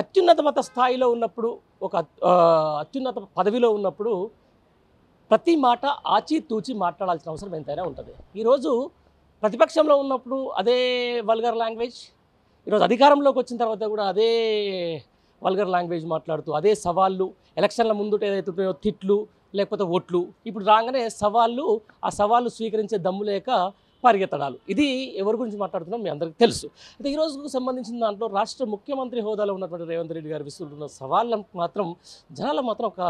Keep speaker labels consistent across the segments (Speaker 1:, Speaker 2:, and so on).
Speaker 1: అత్యున్నత మత స్థాయిలో ఉన్నప్పుడు ఒక అత్యున్నత పదవిలో ఉన్నప్పుడు ప్రతి మాట ఆచితూచి మాట్లాడాల్సిన అవసరం ఎంతైనా ఉంటుంది. ఈరోజు ప్రతిపక్షంలో ఉన్నప్పుడు అదే వల్గర్ లాంగ్వేజ్, ఈరోజు అధికారంలోకి వచ్చిన తర్వాత కూడా అదే వల్గర్ లాంగ్వేజ్ మాట్లాడుతూ అదే సవాళ్ళు, ఎలక్షన్ల ముందుట ఏదైతే ఉన్నాయో తిట్లు లేకపోతే ఓట్లు, ఇప్పుడు రాగానే సవాళ్ళు, ఆ సవాళ్ళు స్వీకరించే దమ్ము లేక పరిగెత్తడాలు. ఇది ఎవరి గురించి మాట్లాడుతున్నాం మీ అందరికీ తెలుసు. అయితే ఈ రోజుకు సంబంధించిన దాంట్లో రాష్ట్ర ముఖ్యమంత్రి హోదాలో ఉన్నటువంటి రేవంత్ రెడ్డి గారు విసురుతున్న సవాళ్ళను మాత్రం జనాల మాత్రం ఒక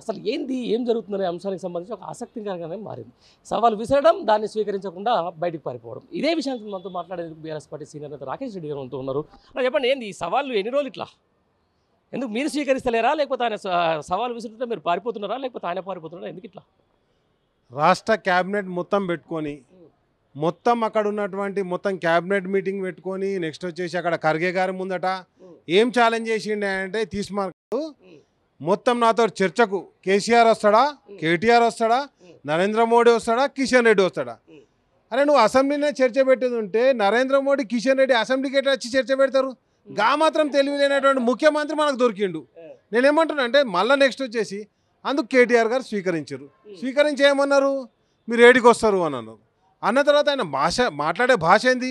Speaker 1: అసలు ఏం జరుగుతుందనే అంశానికి సంబంధించి ఒక ఆసక్తికరంగానే మారింది. సవాలు విసరడం, దాన్ని స్వీకరించకుండా బయటికి పారిపోవడం. ఇదే విషయానికి మనతో మాట్లాడేందుకు బీఆర్ఎస్ పార్టీ సీనియర్ నేత రాకేష్ రెడ్డి గారు ఉంటూ ఉన్నారు. చెప్పండి, ఏంది ఈ సవాళ్ళు ఎన్ని రోజులు ఇట్లా? ఎందుకు మీరు స్వీకరిస్తలేరా, లేకపోతే ఆయన సవాలు విసురుతుంటే మీరు పారిపోతున్నారా, లేకపోతే ఆయన పారిపోతున్నారా? ఎందుకు ఇట్లా?
Speaker 2: రాష్ట్ర క్యాబినెట్ మొత్తం పెట్టుకొని మొత్తం అక్కడ ఉన్నటువంటి మొత్తం క్యాబినెట్ మీటింగ్ పెట్టుకొని నెక్స్ట్ వచ్చేసి అక్కడ ఖర్గే గారి ముందట ఏం ఛాలెంజ్ చేసిండే అంటే తీసుమార్కు మొత్తం నాతో చర్చకు కేసీఆర్ వస్తాడా, కేటీఆర్ వస్తాడా, నరేంద్ర మోడీ వస్తాడా, కిషన్ రెడ్డి వస్తాడా? అరే నువ్వు అసెంబ్లీనే చర్చ పెట్టేది ఉంటే నరేంద్ర మోడీ కిషన్ రెడ్డి అసెంబ్లీకి ఎట్లా వచ్చి చర్చ పెడతారు? గా మాత్రం తెలివి లేనటువంటి ముఖ్యమంత్రి మనకు దొరికిండు. నేనేమంటున్నా అంటే మళ్ళీ నెక్స్ట్ వచ్చేసి అందుకు కేటీఆర్ గారు స్వీకరించారు. స్వీకరించి ఏమన్నారు, మీరు ఏడికి వస్తారు అని అన్నారు. అన్న తర్వాత ఆయన మాట్లాడే భాష ఏంది?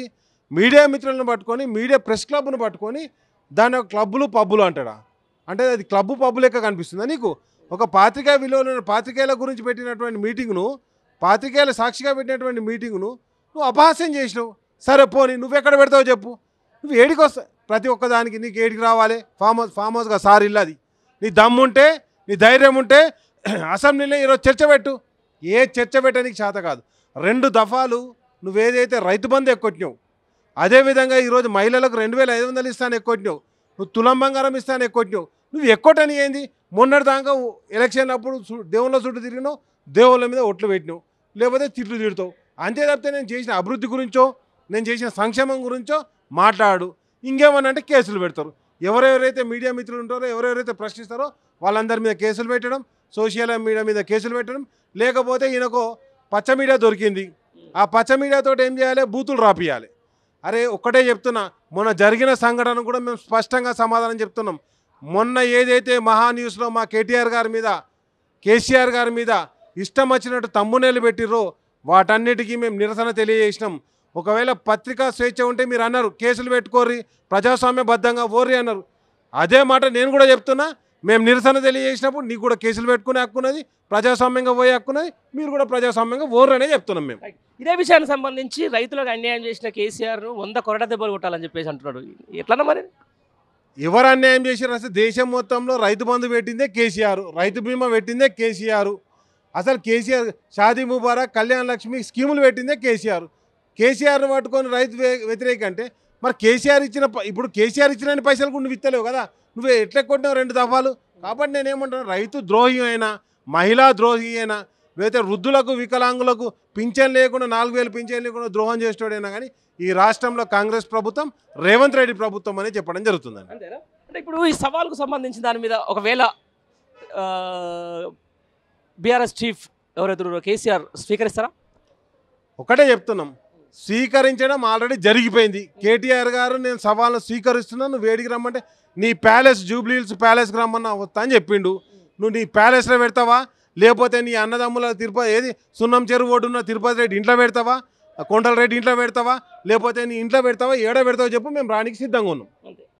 Speaker 2: మీడియా మిత్రులను పట్టుకొని, మీడియా ప్రెస్ క్లబ్ను పట్టుకొని దాని క్లబ్బులు పబ్బులు అంటాడా? అంటే అది క్లబ్బు పబ్బు లెక్క కనిపిస్తుందా నీకు? ఒక పాత్రికేయ విలువలు పాత్రికేయుల గురించి పెట్టినటువంటి మీటింగ్ను, పాత్రికేయుల సాక్షిగా పెట్టినటువంటి మీటింగ్ను నువ్వు అపహాస్యం చేసినావు. సరే పోనీ నువ్వెక్కడ పెడతావు చెప్పు? నువ్వు ఏడికి వస్తావు? ప్రతి ఒక్కదానికి నీకు ఏడికి రావాలి? ఫామ్ హౌస్గా సార్ ఇల్లది. నీ దమ్ముంటే, నీ ధైర్యం ఉంటే అసెంబ్లీలో ఈరోజు చర్చ పెట్టు. ఏ చర్చ పెట్టడానికి చేత కాదు. 2 దఫాలు నువ్వేదైతే రైతు బంధు ఎక్కొట్టినావు, అదేవిధంగా ఈరోజు మహిళలకు 2500 ఇస్తాను ఎక్కొట్టినావు, నువ్వు తులం బంగారం ఇస్తాను ఎక్కొట్టినావు. నువ్వు ఎక్కొట్టని ఏంది? మొన్నటి దాకా ఎలక్షన్ అప్పుడు దేవుళ్ళ చుట్టూ తిరిగినావు, దేవుళ్ళ మీద ఒట్లు పెట్టినావు, లేకపోతే తిట్లు తిడతావు. అంతే తప్పితే నేను చేసిన అభివృద్ధి గురించో, నేను చేసిన సంక్షేమం గురించో మాట్లాడు. ఇంకేమన్నా అంటే కేసులు పెడతారు. ఎవరెవరైతే మీడియా మిత్రులు ఉంటారో, ఎవరెవరైతే ప్రశ్నిస్తారో వాళ్ళందరి మీద కేసులు పెట్టడం, సోషల్ మీడియా మీద కేసులు పెట్టడం, లేకపోతే ఈయనకు పచ్చ మీడియా దొరికింది, ఆ పచ్చ మీడియాతో ఏం చేయాలి? బూతులు రాపియాలి. అరే ఒక్కటే చెప్తున్నా, మొన్న జరిగిన సంఘటన కూడా మేము స్పష్టంగా సమాధానం చెప్తున్నాం. మొన్న ఏదైతే మహా న్యూస్లో మా కేటీఆర్ గారి మీద, కేసీఆర్ గారి మీద ఇష్టం వచ్చినట్టు తమ్మునేలు పెట్టిర్రో వాటన్నిటికీ మేము నిరసన తెలియజేసినాం. ఒకవేళ పత్రికా స్వేచ్ఛ ఉంటే మీరు అన్నారు కేసులు పెట్టుకోర్రి, ప్రజాస్వామ్యబద్ధంగా ఓర్రి అన్నారు. అదే మాట నేను కూడా చెప్తున్నా. మేము నిరసన తెలియజేసినప్పుడు నీకు కూడా కేసులు పెట్టుకునే హక్కున్నది, ప్రజాస్వామ్యంగా పోయే హక్కున్నది, మీరు కూడా ప్రజాస్వామ్యంగా ఓర్రనే చెప్తున్నాం మేము.
Speaker 1: ఇదే విషయానికి సంబంధించి రైతులకు అన్యాయం చేసిన కేసీఆర్ 100 కొరట దెబ్బలు కొట్టాలని చెప్పేసి అంటున్నాడు. ఎట్లన్నా మరి?
Speaker 2: ఎవరు అన్యాయం చేశారు? అసలు దేశం మొత్తంలో రైతు బంధు పెట్టిందే కేసీఆర్, రైతు బీమా పెట్టిందే కేసీఆర్, అసలు కేసీఆర్ షాదీ ముబారక్, కళ్యాణ లక్ష్మి స్కీములు పెట్టిందే కేసీఆర్. కేసీఆర్ను పట్టుకొని రైతు వ్యతిరేక అంటే మరి కేసీఆర్ ఇచ్చిన ఇప్పుడు కేసీఆర్ ఇచ్చిన పైసలు కూడా నువ్వు ఇస్తలేవు కదా, నువ్వు ఎట్లా కొట్టినావు 2 దఫాలు? కాబట్టి నేనేమంటున్నాను, రైతు ద్రోహి అయినా, మహిళా ద్రోహి అయినా, లేకపోతే వృద్ధులకు, వికలాంగులకు పింఛన్ లేకుండా 4000 పింఛన్ లేకుండా ద్రోహం చేసేవాడైనా కానీ ఈ రాష్ట్రంలో కాంగ్రెస్ ప్రభుత్వం, రేవంత్ రెడ్డి ప్రభుత్వం అని చెప్పడం జరుగుతుందండి.
Speaker 1: అంతేనా? అంటే ఇప్పుడు ఈ సవాల్కు సంబంధించిన దాని మీద ఒకవేళ బీఆర్ఎస్ చీఫ్ ఎవరైతే కేసీఆర్ స్వీకరిస్తారా?
Speaker 2: ఒకటే చెప్తున్నాం, స్వీకరించడం ఆల్రెడీ జరిగిపోయింది. కేటీఆర్ గారు నేను సవాళ్ళను స్వీకరిస్తున్నాను, నువ్వు వేడికి రమ్మంటే నీ ప్యాలెస్ జూబ్లీహిల్స్ ప్యాలెస్కి రమ్మన్నా వస్తా అని చెప్పిండు. నువ్వు నీ ప్యాలెస్లో పెడతావా, లేకపోతే నీ అన్నదమ్ముల తిరుపతి ఏది సున్నం చెరువు ఒడ్డున్న తిరుపతి రెడ్డి ఇంట్లో పెడతావా, కొండల రెడ్డి ఇంట్లో పెడతావా, లేకపోతే నీ ఇంట్లో పెడతావా, ఏడ పెడతావా చెప్పు, మేము రానికి సిద్ధంగా ఉన్నాం.